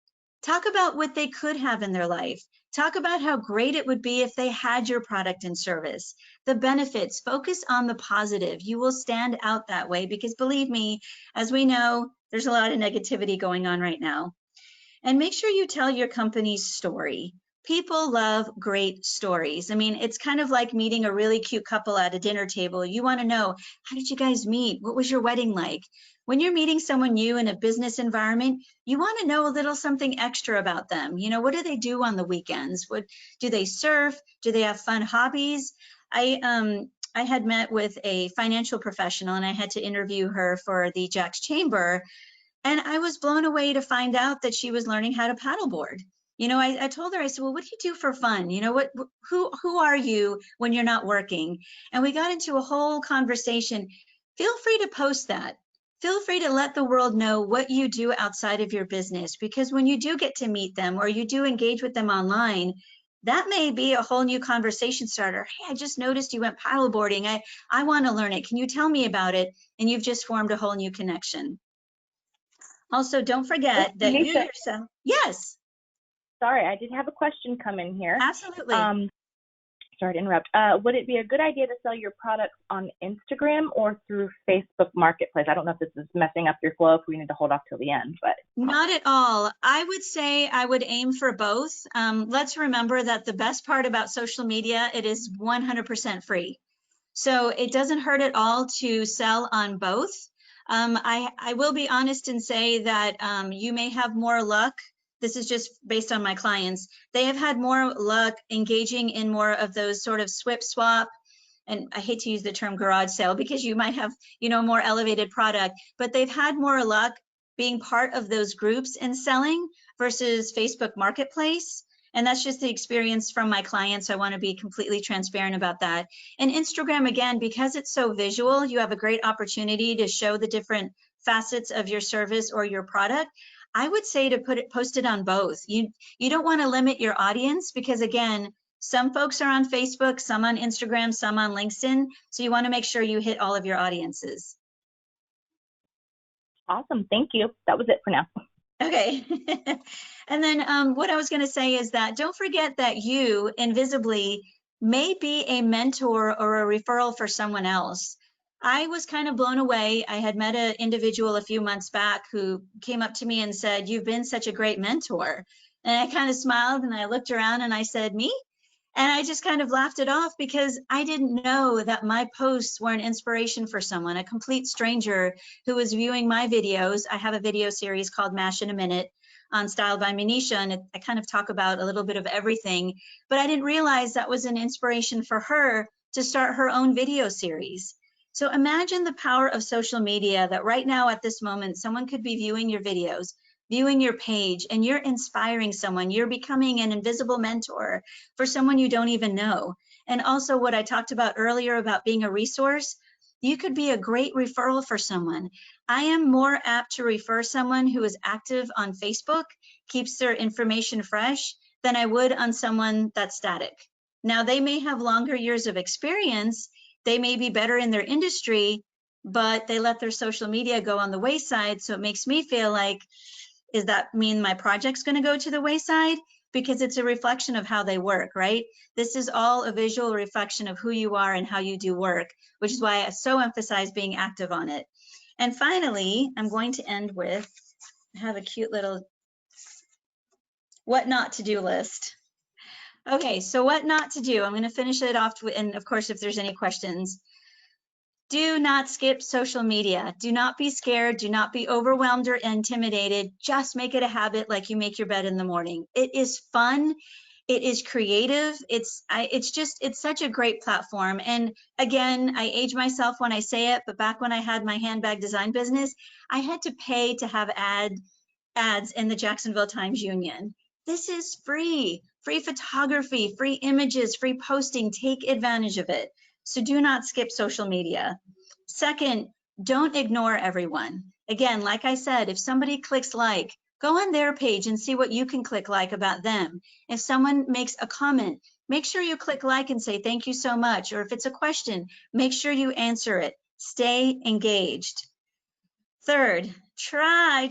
Talk about what they could have in their life. Talk about how great it would be if they had your product and service. The benefits, focus on the positive. You will stand out that way because believe me, as we know, there's a lot of negativity going on right now. And make sure you tell your company's story. People love great stories. I mean, it's kind of like meeting a really cute couple at a dinner table. You want to know, how did you guys meet? What was your wedding like? When you're meeting someone new in a business environment, you want to know a little something extra about them. You know, what do they do on the weekends? What do they surf? Do they have fun hobbies? I had met with a financial professional and I had to interview her for the Jack's Chamber. And I was blown away to find out that she was learning how to paddleboard. You know, I told her, I said, well, what do you do for fun? You know, who are you when you're not working? And we got into a whole conversation. Feel free to post that. Feel free to let the world know what you do outside of your business, because when you do get to meet them or you do engage with them online, that may be a whole new conversation starter. Hey, I just noticed you went paddleboarding. I want to learn it. Can you tell me about it? And you've just formed a whole new connection. Also, don't forget that you yourself, yes. Sorry, I did have a question come in here. Absolutely. Sorry to interrupt. Would it be a good idea to sell your products on Instagram or through Facebook Marketplace? I don't know if this is messing up your flow, if we need to hold off till the end, but. Not at all. I would say I would aim for both. Let's remember that the best part about social media, it is 100% free. So it doesn't hurt at all to sell on both. I will be honest and say that you may have more luck. This is just based on my clients. They have had more luck engaging in more of those sort of swap. And I hate to use the term garage sale because you might have, you know, more elevated product, but they've had more luck being part of those groups and selling versus Facebook Marketplace. And that's just the experience from my clients. I want to be completely transparent about that. And Instagram, again, because it's so visual, you have a great opportunity to show the different facets of your service or your product. I would say to post it on both. You don't want to limit your audience because, again, some folks are on Facebook, some on Instagram, some on LinkedIn. So you want to make sure you hit all of your audiences. Awesome. Thank you. That was it for now. Okay. And then what I was going to say is that don't forget that you invisibly may be a mentor or a referral for someone else. I was kind of blown away. I had met an individual a few months back who came up to me and said, "You've been such a great mentor." And I kind of smiled and I looked around and I said, "Me?" And I just kind of laughed it off because I didn't know that my posts were an inspiration for someone, a complete stranger who was viewing my videos. I have a video series called Mash in a Minute on Style by Manisha, and I kind of talk about a little bit of everything, but I didn't realize that was an inspiration for her to start her own video series. So imagine the power of social media, that right now at this moment, someone could be viewing your videos, viewing your page, and you're inspiring someone. You're becoming an invisible mentor for someone you don't even know. And also what I talked about earlier about being a resource, you could be a great referral for someone. I am more apt to refer someone who is active on Facebook, keeps their information fresh, than I would on someone that's static. Now, they may have longer years of experience, they may be better in their industry, but they let their social media go on the wayside. So it makes me feel like, does that mean my project's going to go to the wayside? Because it's a reflection of how they work, right? This is all a visual reflection of who you are and how you do work, which is why I so emphasize being active on it. And finally, I'm going to end with, I have a cute little what not to do list. Okay, so what not to do. I'm going to finish it off, and of course, if there's any questions. Do not skip social media. Do not be scared. Do not be overwhelmed or intimidated. Just make it a habit like you make your bed in the morning. It is fun. It is creative. It's such a great platform. And again, I age myself when I say it, but back when I had my handbag design business, I had to pay to have ads in the Jacksonville Times Union. This is free photography, free images, free posting. Take advantage of it. So do not skip social media. Second, don't ignore everyone. Again, like I said, if somebody clicks like, go on their page and see what you can click like about them. If someone makes a comment, make sure you click like and say thank you so much. Or if it's a question, make sure you answer it. Stay engaged. Third, try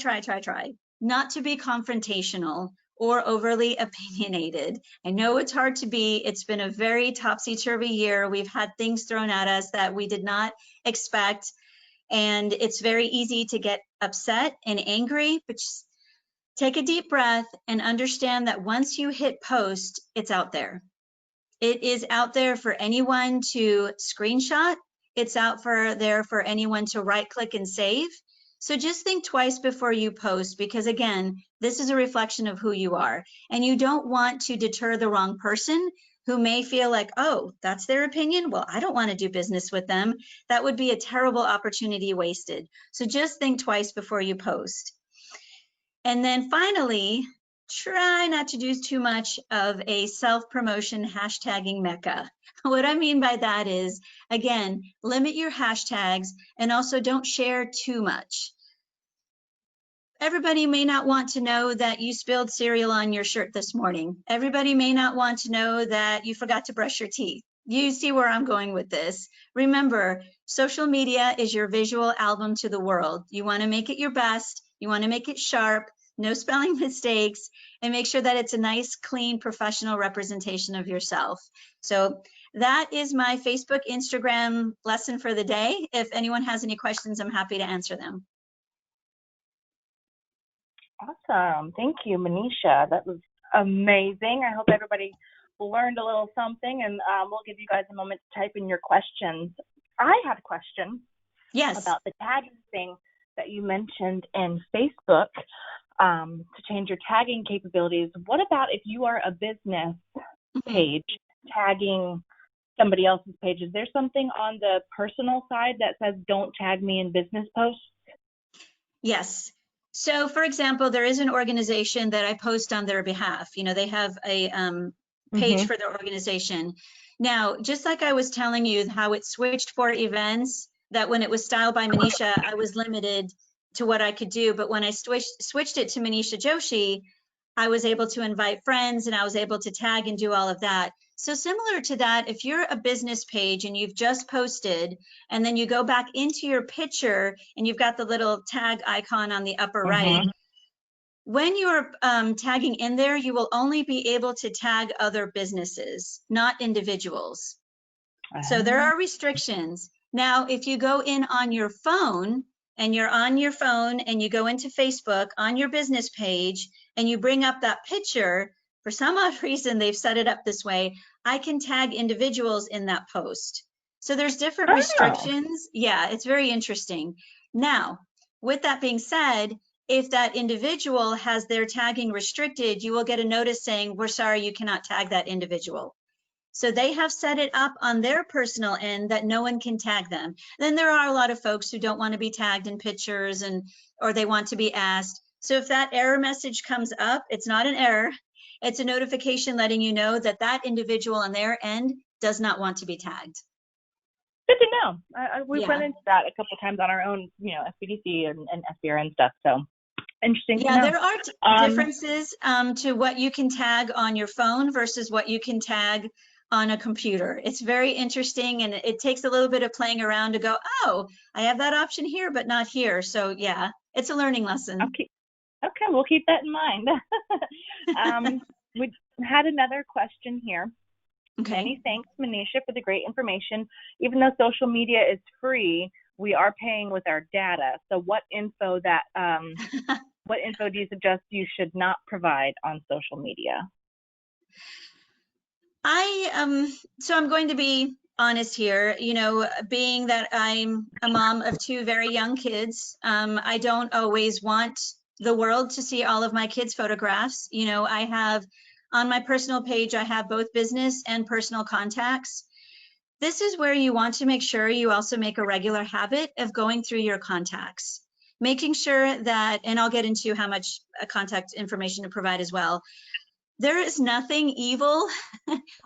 not to be confrontational or overly opinionated. I know it's hard to be. It's been a very topsy-turvy year. We've had things thrown at us that we did not expect, and it's very easy to get upset and angry, but just take a deep breath and understand that once you hit post, it's out there. It is out there for anyone to screenshot. It's out there for anyone to right-click and save. So just think twice before you post, because again, this is a reflection of who you are. And you don't want to deter the wrong person who may feel like, oh, that's their opinion. Well, I don't want to do business with them. That would be a terrible opportunity wasted. So just think twice before you post. And then finally, try not to do too much of a self-promotion hashtagging mecca. What I mean by that is, again, limit your hashtags and also don't share too much. Everybody may not want to know that you spilled cereal on your shirt this morning. Everybody may not want to know that you forgot to brush your teeth. You see where I'm going with this. Remember, social media is your visual album to the world. You want to make it your best. You want to make it sharp, no spelling mistakes, and make sure that it's a nice, clean, professional representation of yourself. So that is my Facebook, Instagram lesson for the day. If anyone has any questions, I'm happy to answer them. Awesome. Thank you, Manisha. That was amazing. I hope everybody learned a little something, and we'll give you guys a moment to type in your questions. I had a question. Yes. About the tagging thing that you mentioned in Facebook to change your tagging capabilities. What about if you are a business page tagging somebody else's page? Is there something on the personal side that says don't tag me in business posts? Yes. So for example, there is an organization that I post on their behalf. You know, they have a page for their organization. Now, just like I was telling you how it switched for events, that when it was styled by Manisha, I was limited to what I could do. But when I switched it to Manisha Joshi, I was able to invite friends and I was able to tag and do all of that. So similar to that, if you're a business page and you've just posted and then you go back into your picture and you've got the little tag icon on the upper right, when you're tagging in there, you will only be able to tag other businesses, not individuals. So there are restrictions. Now, if you go in on your phone and you're on your phone and you go into Facebook on your business page and you bring up that picture, for some odd reason, they've set it up this way, I can tag individuals in that post. So there's different restrictions. Yeah, it's very interesting. Now, with that being said, if that individual has their tagging restricted, you will get a notice saying, we're sorry, you cannot tag that individual. So they have set it up on their personal end that no one can tag them. Then there are a lot of folks who don't want to be tagged in pictures or they want to be asked. So if that error message comes up, it's not an error. It's a notification letting you know that that individual on their end does not want to be tagged. Good to know. We've run into that a couple of times on our own, you know, SBDC and SBRN stuff. So interesting. Yeah, there are differences to what you can tag on your phone versus what you can tag on a computer. It's very interesting, and it takes a little bit of playing around to go, oh, I have that option here, but not here. So yeah, it's a learning lesson. Okay, we'll keep that in mind. We had another question here. Okay. Many thanks, Manisha, for the great information. Even though social media is free, we are paying with our data. So what info that what info do you suggest you should not provide on social media? So I'm going to be honest here, you know, being that I'm a mom of two very young kids, I don't always want the world to see all of my kids' photographs. You know, I have on my personal page, I have both business and personal contacts. This is where you want to make sure you also make a regular habit of going through your contacts, making sure that, and I'll get into how much contact information to provide as well. There is nothing evil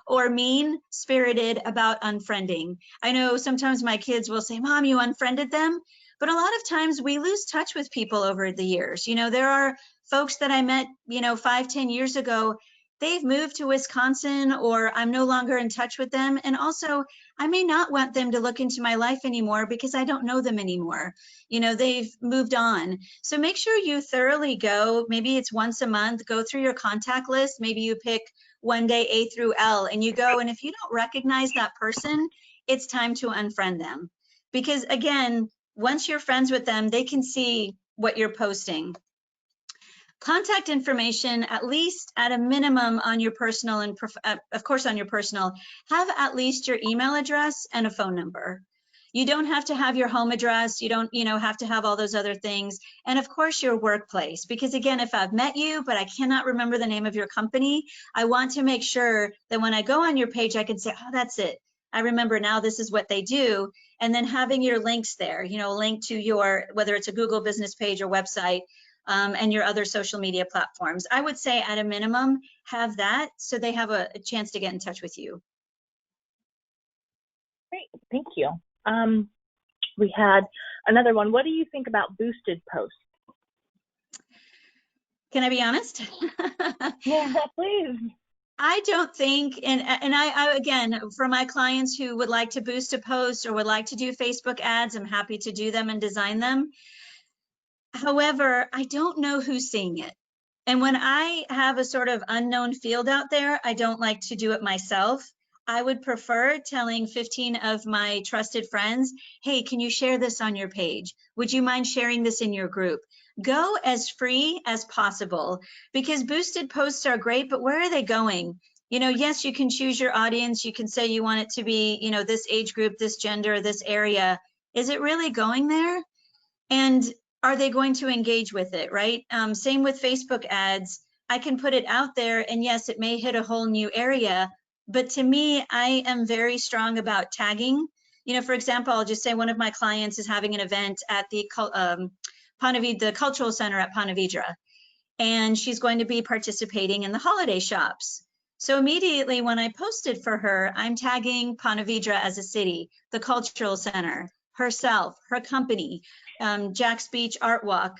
or mean-spirited about unfriending. I know sometimes my kids will say, Mom, you unfriended them. But a lot of times we lose touch with people over the years. You know, there are folks that I met, you know, 5, 10 years ago. They've moved to Wisconsin, or I'm no longer in touch with them. And also, I may not want them to look into my life anymore because I don't know them anymore. You know, they've moved on. So make sure you thoroughly go, maybe it's once a month, go through your contact list. Maybe you pick one day A through L and you go, and if you don't recognize that person, it's time to unfriend them. Because again, once you're friends with them, they can see what you're posting. Contact information, at least at a minimum on your personal and of course on your personal, have at least your email address and a phone number. You don't have to have your home address. You don't, you know, have to have all those other things. And of course your workplace, because again, if I've met you, but I cannot remember the name of your company, I want to make sure that when I go on your page, I can say, oh, that's it. I remember now this is what they do. And then having your links there, you know, link to your, whether it's a Google business page or website, and your other social media platforms. I would say at a minimum, have that so they have a chance to get in touch with you. Great, thank you. We had another one. What do you think about boosted posts? Can I be honest? Yeah, please. I don't think, and I again, for my clients who would like to boost a post or would like to do Facebook ads, I'm happy to do them and design them. However, I don't know who's seeing it. And when I have a sort of unknown field out there, I don't like to do it myself. I would prefer telling 15 of my trusted friends, hey, can you share this on your page? Would you mind sharing this in your group? Go as free as possible, because boosted posts are great, but where are they going? You know, yes, you can choose your audience. You can say you want it to be, you know, this age group, this gender, this area. Is it really going there? And are they going to engage with it, right? Same with Facebook ads. I can put it out there, and yes, it may hit a whole new area, but to me, I am very strong about tagging. You know, for example, I'll just say one of my clients is having an event at the the Cultural Center at Ponte Vedra, and she's going to be participating in the holiday shops. So immediately when I posted for her, I'm tagging Ponte Vedra as a city, the Cultural Center, herself, her company, Jack's Beach Art Walk,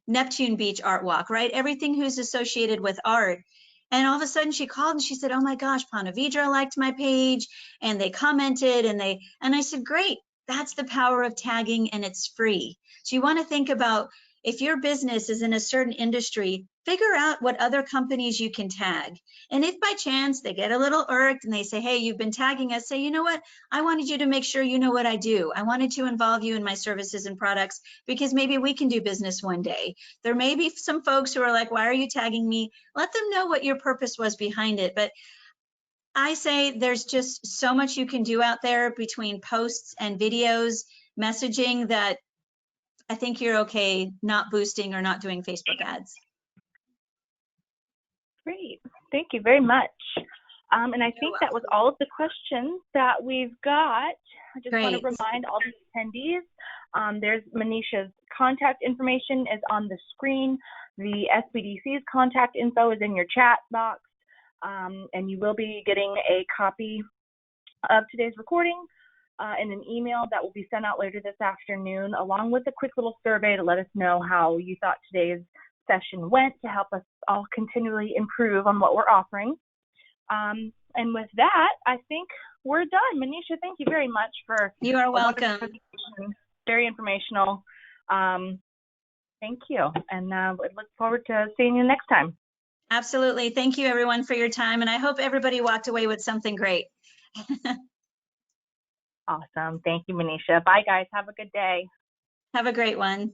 Neptune Beach Art Walk, right? Everything who's associated with art. And all of a sudden she called and she said, oh my gosh, Ponte Vedra liked my page and they commented and I said, great, that's the power of tagging and it's free. So you want to think about, if your business is in a certain industry, figure out what other companies you can tag. And if by chance they get a little irked and they say, hey, you've been tagging us, say, you know what? I wanted you to make sure you know what I do. I wanted to involve you in my services and products because maybe we can do business one day. There may be some folks who are like, why are you tagging me? Let them know what your purpose was behind it. But I say there's just so much you can do out there between posts and videos, messaging, that I think you're okay not boosting or not doing Facebook ads. Great, thank you very much. And I think that was all of the questions that we've got. I just want to remind all the attendees, there's Manisha's contact information is on the screen. The SBDC's contact info is in your chat box, and you will be getting a copy of today's recording in an email that will be sent out later this afternoon, along with a quick little survey to let us know how you thought today's session went, to help us all continually improve on what we're offering. And with that, I think we're done. Manisha, thank you very much for— You are welcome. Very informational. Thank you. And I look forward to seeing you next time. Absolutely. Thank you, everyone, for your time. And I hope everybody walked away with something great. Awesome. Thank you, Manisha. Bye, guys. Have a good day. Have a great one.